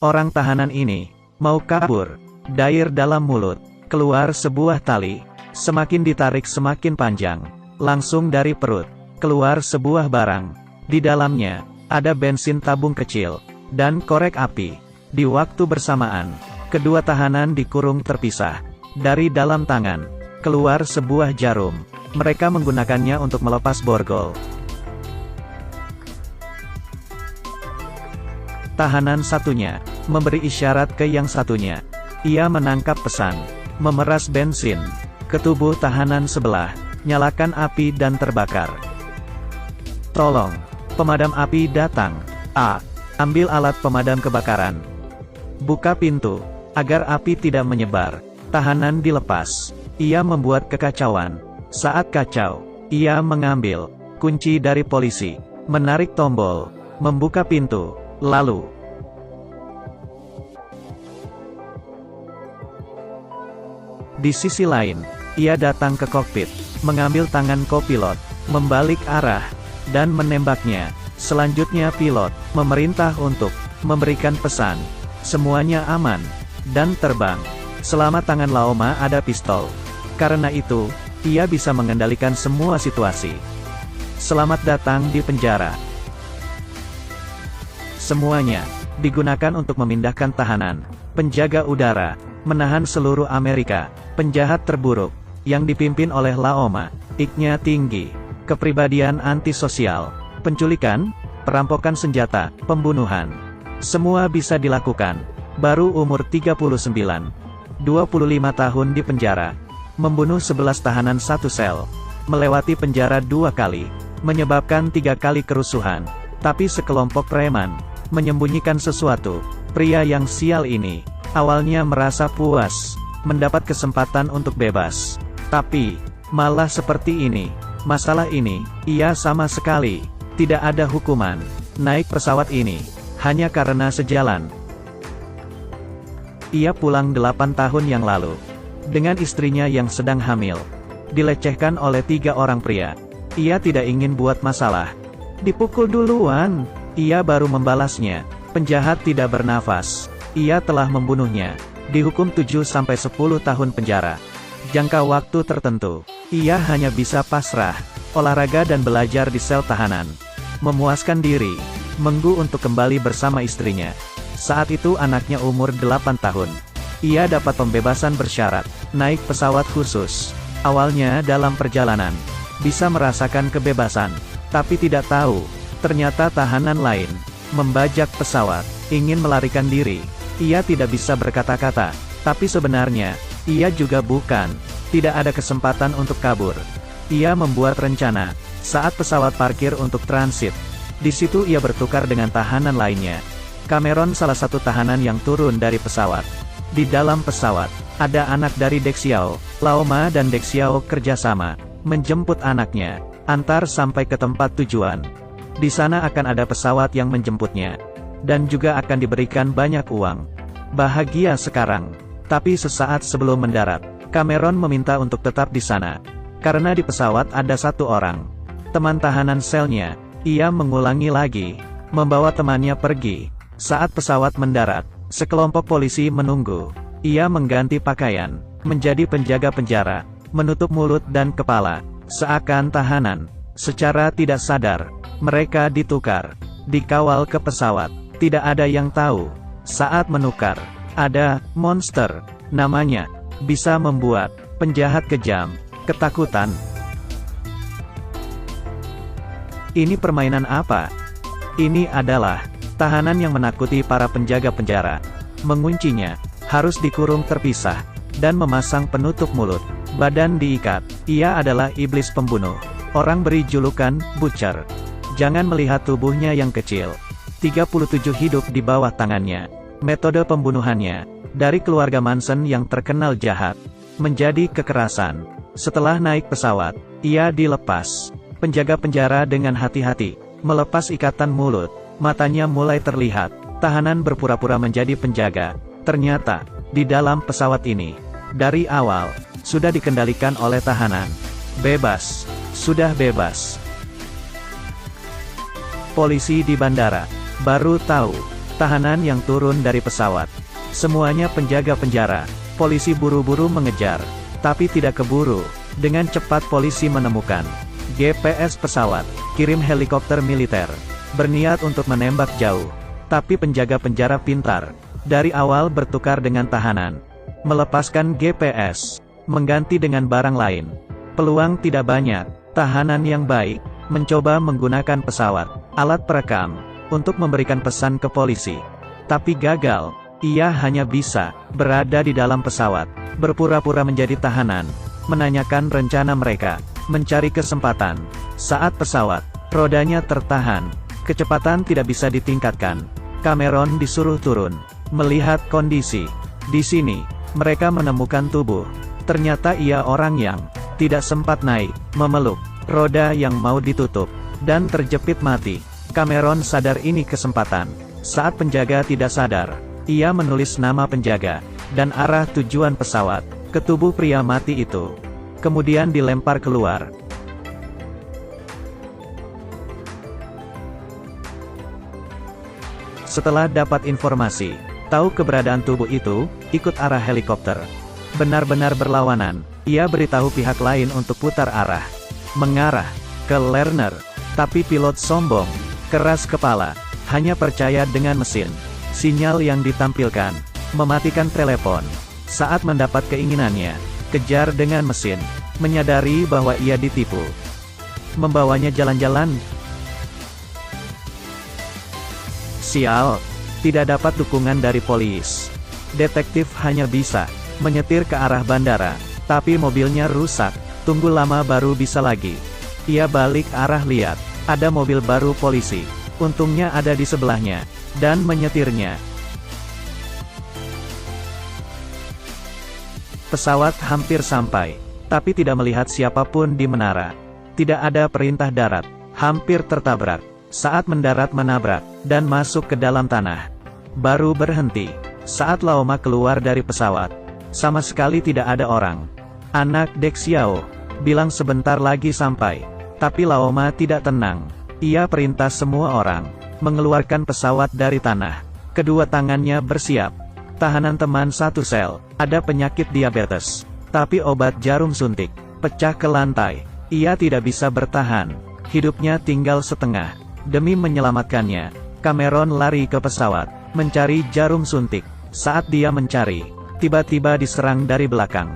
Orang tahanan ini mau kabur. Dair dalam mulut, keluar sebuah tali. Semakin ditarik semakin panjang. Langsung dari perut, keluar sebuah barang. Di dalamnya, ada bensin tabung kecil, dan korek api. Di waktu bersamaan, kedua tahanan dikurung terpisah. Dari dalam tangan, keluar sebuah jarum. Mereka menggunakannya untuk melepas borgol. Tahanan satunya memberi isyarat ke yang satunya. Ia menangkap pesan, memeras bensin ke tubuh tahanan sebelah, nyalakan api dan terbakar. Tolong, pemadam api datang. Ambil alat pemadam kebakaran. Buka pintu, agar api tidak menyebar. Tahanan dilepas. Ia membuat kekacauan. Saat kacau, ia mengambil kunci dari polisi, menarik tombol, membuka pintu, lalu di sisi lain, ia datang ke kokpit, mengambil tangan kopilot, membalik arah, dan menembaknya. Selanjutnya pilot memerintah untuk memberikan pesan. Semuanya aman, dan terbang. Selama tangan Laoma ada pistol. Karena itu, ia bisa mengendalikan semua situasi. Selamat datang di penjara. Semuanya digunakan untuk memindahkan tahanan, penjaga udara, menahan seluruh Amerika, penjahat terburuk, yang dipimpin oleh Laoma. IQ-nya tinggi, kepribadian antisosial, penculikan, perampokan senjata, pembunuhan. Semua bisa dilakukan. Baru umur 39. 25 tahun di penjara. Membunuh 11 tahanan satu sel. Melewati penjara 2 kali. Menyebabkan 3 kali kerusuhan. Tapi sekelompok preman menyembunyikan sesuatu. Pria yang sial ini awalnya merasa puas mendapat kesempatan untuk bebas. Tapi malah seperti ini. Masalah ini, ia sama sekali tidak ada hukuman. Naik pesawat ini hanya karena sejalan. Ia pulang 8 tahun yang lalu dengan istrinya yang sedang hamil. Dilecehkan oleh 3 orang pria. Ia tidak ingin buat masalah. Dipukul duluan. Ia baru membalasnya. Penjahat tidak bernafas. Ia telah membunuhnya. Dihukum 7-10 tahun penjara. Jangka waktu tertentu. Ia hanya bisa pasrah, olahraga dan belajar di sel tahanan. Memuaskan diri, menggu untuk kembali bersama istrinya. Saat itu anaknya umur 8 tahun. Ia dapat pembebasan bersyarat, naik pesawat khusus. Awalnya dalam perjalanan, bisa merasakan kebebasan, tapi tidak tahu, ternyata tahanan lain membajak pesawat, ingin melarikan diri. Ia tidak bisa berkata-kata, tapi sebenarnya, ia juga bukan. Tidak ada kesempatan untuk kabur. Ia membuat rencana, saat pesawat parkir untuk transit. Di situ ia bertukar dengan tahanan lainnya. Cameron salah satu tahanan yang turun dari pesawat. Di dalam pesawat, ada anak dari Dexiao. Laoma dan Dexiao kerjasama, menjemput anaknya, antar sampai ke tempat tujuan. Di sana akan ada pesawat yang menjemputnya. Dan juga akan diberikan banyak uang. Bahagia sekarang. Tapi sesaat sebelum mendarat, Cameron meminta untuk tetap di sana. Karena di pesawat ada 1 orang. Teman tahanan selnya. Ia mengulangi lagi, membawa temannya pergi. Saat pesawat mendarat, sekelompok polisi menunggu. Ia mengganti pakaian, menjadi penjaga penjara, menutup mulut dan kepala, seakan tahanan. Secara tidak sadar, mereka ditukar, dikawal ke pesawat. Tidak ada yang tahu. Saat menukar, ada monster, namanya, bisa membuat penjahat kejam ketakutan. Ini permainan apa? Ini adalah tahanan yang menakuti para penjaga penjara. Menguncinya, harus dikurung terpisah, dan memasang penutup mulut. Badan diikat. Ia adalah iblis pembunuh. Orang beri julukan, Butcher. Jangan melihat tubuhnya yang kecil. 37 hidup di bawah tangannya. Metode pembunuhannya, dari keluarga Manson yang terkenal jahat, menjadi kekerasan. Setelah naik pesawat, ia dilepas. Penjaga penjara dengan hati-hati, melepas ikatan mulut. Matanya mulai terlihat. Tahanan berpura-pura menjadi penjaga. Ternyata, di dalam pesawat ini, dari awal, sudah dikendalikan oleh tahanan. Bebas. Sudah bebas. Polisi di bandara baru tahu, Tahanan yang turun dari pesawat. Semuanya penjaga penjara. Polisi buru-buru mengejar, tapi tidak keburu. Dengan cepat polisi menemukan GPS pesawat. Kirim helikopter militer. Berniat untuk menembak jauh. Tapi penjaga penjara pintar. Dari awal bertukar dengan tahanan. Melepaskan GPS. Mengganti dengan barang lain. Peluang tidak banyak. Tahanan yang baik mencoba menggunakan pesawat, alat perekam, untuk memberikan pesan ke polisi. Tapi gagal. Ia hanya bisa berada di dalam pesawat, berpura-pura menjadi tahanan, menanyakan rencana mereka, mencari kesempatan. Saat pesawat, rodanya tertahan, kecepatan tidak bisa ditingkatkan. Cameron disuruh turun, melihat kondisi. Di sini, mereka menemukan tubuh. Ternyata ia orang yang tidak sempat naik, memeluk roda yang mau ditutup, dan terjepit mati. Cameron sadar ini kesempatan. Saat penjaga tidak sadar, ia menulis nama penjaga, dan arah tujuan pesawat, ke tubuh pria mati itu. Kemudian dilempar keluar. Setelah dapat informasi, tahu keberadaan tubuh itu, ikut arah helikopter. Benar-benar berlawanan, ia beritahu pihak lain untuk putar arah. Mengarah ke Lerner. Tapi pilot sombong, keras kepala, hanya percaya dengan mesin. Sinyal yang ditampilkan, mematikan telepon. Saat mendapat keinginannya, kejar dengan mesin, menyadari bahwa ia ditipu. Membawanya jalan-jalan. Sial, tidak dapat dukungan dari polis. Detektif hanya bisa menyetir ke arah bandara, tapi mobilnya rusak. Tunggu lama baru bisa lagi. Ia balik arah lihat, ada mobil baru polisi. Untungnya ada di sebelahnya, dan menyetirnya. Pesawat hampir sampai, tapi tidak melihat siapapun di menara. Tidak ada perintah darat, hampir tertabrak. Saat mendarat menabrak, dan masuk ke dalam tanah. Baru berhenti, saat Laoma keluar dari pesawat. Sama sekali tidak ada orang. Anak Dek Xiao bilang sebentar lagi sampai. Tapi Laoma tidak tenang. Ia perintah semua orang mengeluarkan pesawat dari tanah. Kedua tangannya bersiap. Tahanan teman satu sel, ada penyakit diabetes. Tapi obat jarum suntik, pecah ke lantai. Ia tidak bisa bertahan. Hidupnya tinggal setengah. Demi menyelamatkannya, Cameron lari ke pesawat, mencari jarum suntik. Saat dia mencari, tiba-tiba diserang dari belakang.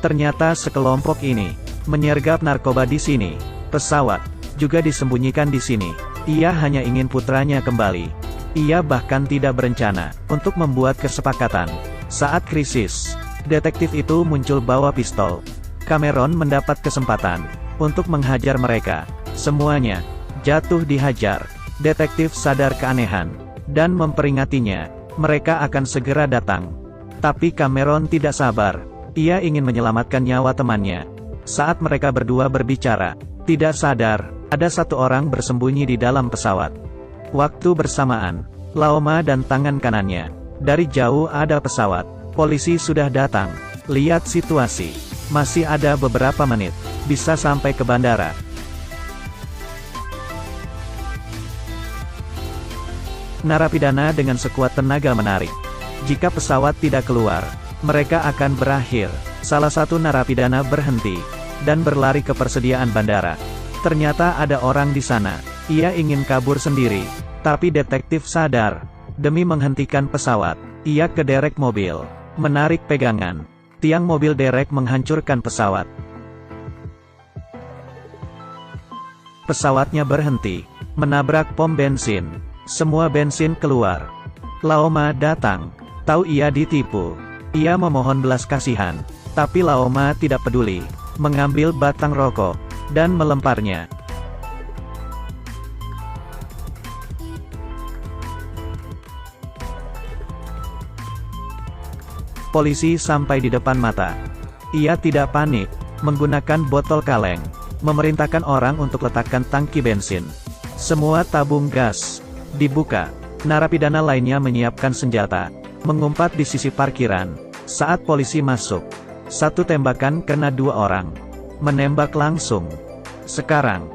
Ternyata sekelompok ini menyergap narkoba di sini. Pesawat juga disembunyikan di sini. Ia hanya ingin putranya kembali. Ia bahkan tidak berencana untuk membuat kesepakatan. Saat krisis, detektif itu muncul bawa pistol. Cameron mendapat kesempatan untuk menghajar mereka. Semuanya jatuh dihajar. Detektif sadar keanehan dan memperingatinya. Mereka akan segera datang. Tapi Cameron tidak sabar. Ia ingin menyelamatkan nyawa temannya. Saat mereka berdua berbicara, tidak sadar, ada satu orang bersembunyi di dalam pesawat. Waktu bersamaan, Laoma dan tangan kanannya. Dari jauh ada pesawat. Polisi sudah datang. Lihat situasi. Masih ada beberapa menit. Bisa sampai ke bandara. Narapidana dengan sekuat tenaga menarik. Jika pesawat tidak keluar, mereka akan berakhir. Salah satu narapidana berhenti dan berlari ke persediaan bandara. Ternyata ada orang di sana. Ia ingin kabur sendiri, tapi detektif sadar. Demi menghentikan pesawat, ia ke derek mobil, menarik pegangan. Tiang mobil derek menghancurkan pesawat. Pesawatnya berhenti, menabrak pom bensin. Semua bensin keluar. Laoma datang. Tahu ia ditipu. Ia memohon belas kasihan. Tapi Laoma tidak peduli. Mengambil batang rokok dan melemparnya. Polisi sampai di depan mata. Ia tidak panik. Menggunakan botol kaleng. Memerintahkan orang untuk letakkan tangki bensin. Semua tabung gas dibuka. Narapidana lainnya menyiapkan senjata. Mengumpat di sisi parkiran. Saat polisi masuk, satu tembakan kena dua orang. Menembak langsung. Sekarang,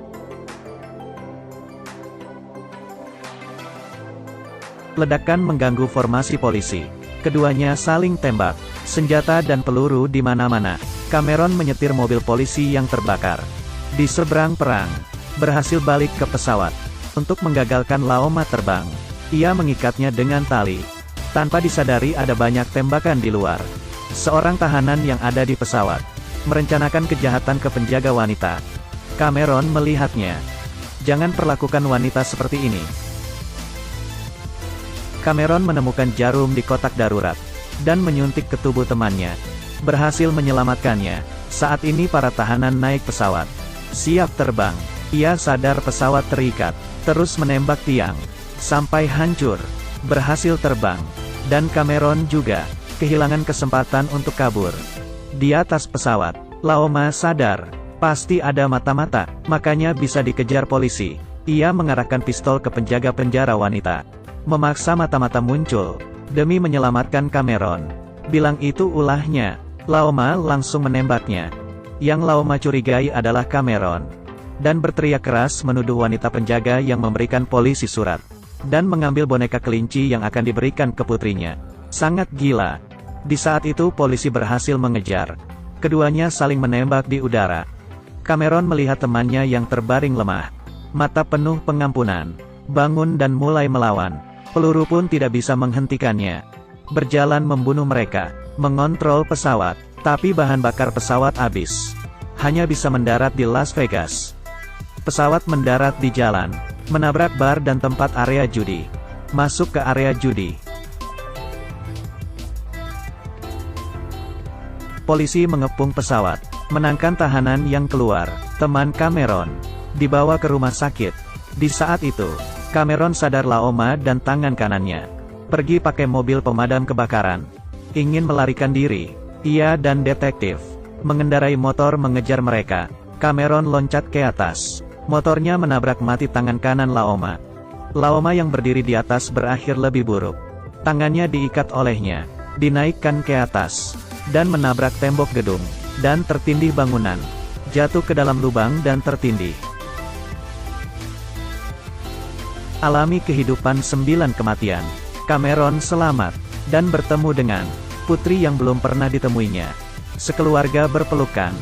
Ledakan mengganggu formasi polisi. Keduanya saling tembak. Senjata dan peluru di mana-mana. Cameron menyetir mobil polisi yang terbakar. Di seberang perang, berhasil balik ke pesawat. Untuk menggagalkan Laoma terbang, ia mengikatnya dengan tali. Tanpa disadari ada banyak tembakan di luar. Seorang tahanan yang ada di pesawat merencanakan kejahatan ke penjaga wanita. Cameron melihatnya. Jangan perlakukan wanita seperti ini. Cameron menemukan jarum di kotak darurat, dan menyuntik ke tubuh temannya. Berhasil menyelamatkannya. Saat ini para tahanan naik pesawat. Siap terbang. Ia sadar pesawat terikat. Terus menembak tiang. Sampai hancur. Berhasil terbang. Dan Cameron juga kehilangan kesempatan untuk kabur. Di atas pesawat, Laoma sadar. Pasti ada mata-mata, makanya bisa dikejar polisi. Ia mengarahkan pistol ke penjaga penjara wanita. Memaksa mata-mata muncul. Demi menyelamatkan Cameron. Bilang itu ulahnya. Laoma langsung menembaknya. Yang Laoma curigai adalah Cameron. Dan berteriak keras menuduh wanita penjaga yang memberikan polisi surat. Dan mengambil boneka kelinci yang akan diberikan ke putrinya. Sangat gila. Di saat itu polisi berhasil mengejar. Keduanya saling menembak di udara. Cameron melihat temannya yang terbaring lemah. Mata penuh pengampunan. Bangun dan mulai melawan. Peluru pun tidak bisa menghentikannya. Berjalan membunuh mereka. Mengontrol pesawat. Tapi bahan bakar pesawat habis. Hanya bisa mendarat di Las Vegas. Pesawat mendarat di jalan. Menabrak bar dan tempat area judi. Masuk ke area judi. Polisi mengepung pesawat. Menangkan tahanan yang keluar. Teman Cameron dibawa ke rumah sakit. Di saat itu, Cameron sadar Laoma dan tangan kanannya. Pergi pakai mobil pemadam kebakaran. Ingin melarikan diri. Ia dan detektif mengendarai motor mengejar mereka. Cameron loncat ke atas. Motornya menabrak mati tangan kanan Laoma. Laoma yang berdiri di atas berakhir lebih buruk. Tangannya diikat olehnya. Dinaikkan ke atas. Dan menabrak tembok gedung. Dan tertindih bangunan. Jatuh ke dalam lubang dan tertindih. Alami kehidupan 9 kematian. Cameron selamat. Dan bertemu dengan putri yang belum pernah ditemuinya. Sekeluarga berpelukan.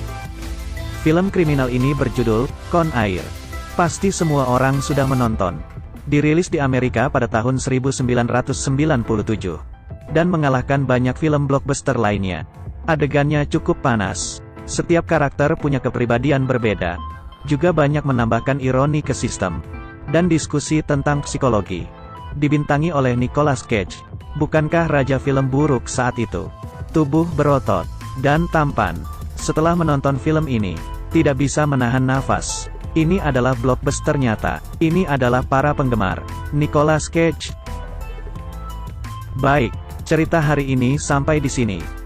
Film kriminal ini berjudul Con Air. Pasti semua orang sudah menonton. Dirilis di Amerika pada tahun 1997. Dan mengalahkan banyak film blockbuster lainnya. Adegannya cukup panas. Setiap karakter punya kepribadian berbeda. Juga banyak menambahkan ironi ke sistem. Dan diskusi tentang psikologi. Dibintangi oleh Nicolas Cage. Bukankah raja film buruk saat itu? Tubuh berotot. Dan tampan. Setelah menonton film ini, tidak bisa menahan nafas. Ini adalah blockbuster nyata. Ini adalah para penggemar Nicolas Cage. Baik, cerita hari ini sampai di sini.